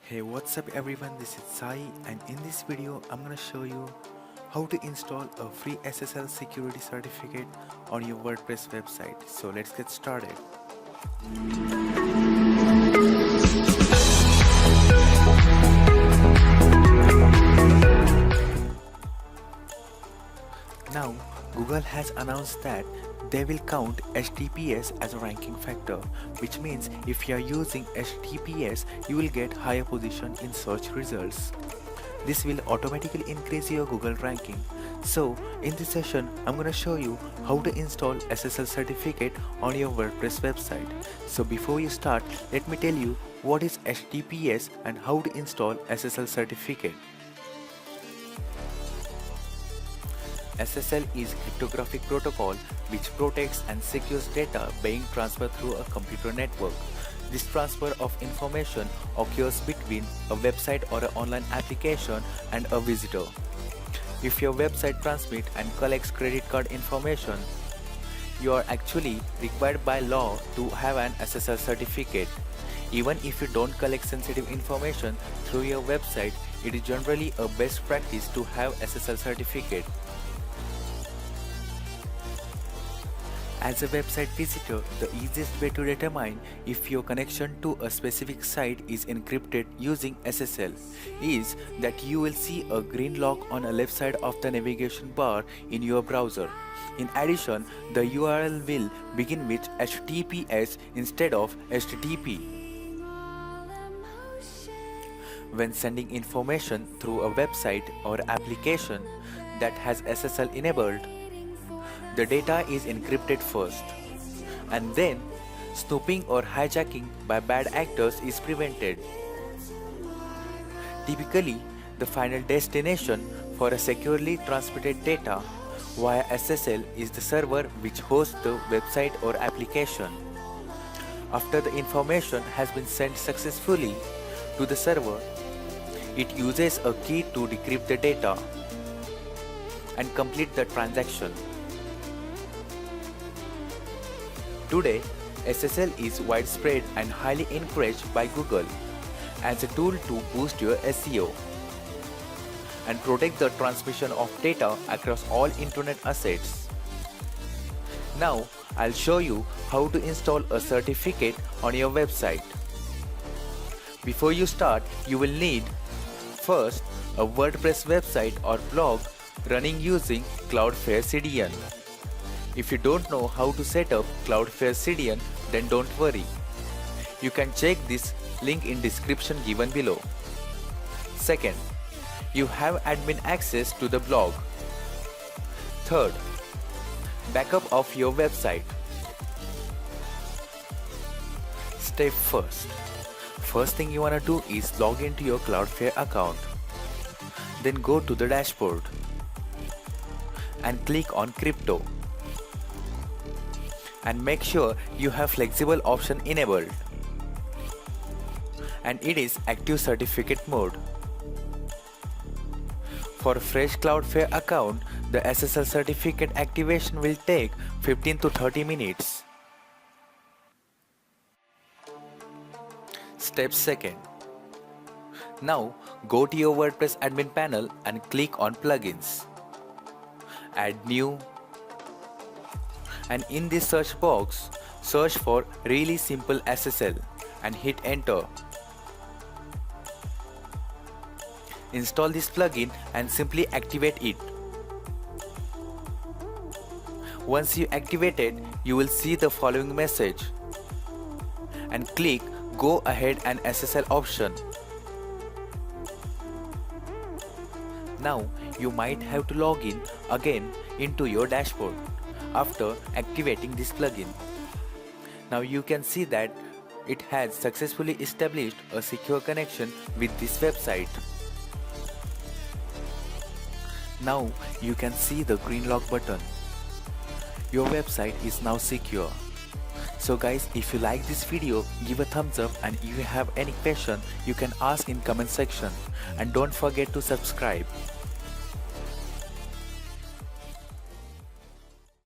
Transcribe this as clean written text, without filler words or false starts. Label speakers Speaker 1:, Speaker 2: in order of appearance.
Speaker 1: Hey, what's up everyone, this is Sai, and in this video I'm gonna show you how to install a free SSL security certificate on your WordPress website. So let's get started. Now, Google has announced that they will count HTTPS as a ranking factor, which means if you are using HTTPS, you will get higher position in search results. This will automatically increase your Google ranking. So, in this session, I'm gonna show you how to install SSL certificate on your WordPress website. So before you start, let me tell you what is HTTPS and how to install SSL certificate. SSL is cryptographic protocol which protects and secures data being transferred through a computer network. This transfer of information occurs between a website or an online application and a visitor. If your website transmits and collects credit card information, you are actually required by law to have an SSL certificate. Even if you don't collect sensitive information through your website, it is generally a best practice to have SSL certificate. As a website visitor, the easiest way to determine if your connection to a specific site is encrypted using SSL is that you will see a green lock on the left side of the navigation bar in your browser. In addition, the URL will begin with HTTPS instead of HTTP. When sending information through a website or application that has SSL enabled, the data is encrypted first, and then snooping or hijacking by bad actors is prevented. Typically, the final destination for a securely transmitted data via SSL is the server which hosts the website or application. After the information has been sent successfully to the server, it uses a key to decrypt the data and complete the transaction. Today, SSL is widespread and highly encouraged by Google as a tool to boost your SEO and protect the transmission of data across all internet assets. Now, I'll show you how to install a certificate on your website. Before you start, you will need first a WordPress website or blog running using Cloudflare CDN. If you don't know how to set up Cloudflare CDN, then don't worry. You can check this link in description given below. Second, you have admin access to the blog. Third, backup of your website. Step first thing you wanna do is log into your Cloudflare account. Then go to the dashboard and click on crypto. And make sure you have flexible option enabled and it is active certificate mode. For a fresh Cloudflare account, the SSL certificate activation will take 15 to 30 minutes. Step second. Now go to your WordPress admin panel and click on plugins. Add new. And in this search box, search for really simple SSL and hit enter. Install this plugin and simply activate it. Once you activate it, you will see the following message and click Go Ahead and SSL option. Now you might have to log in again into your dashboard after activating this plugin. Now you can see that it has successfully established a secure connection with this website. Now you can see the green lock button. Your website is now secure. So guys, if you like this video, give a thumbs up, and if you have any question, you can ask in comment section, and don't forget to subscribe.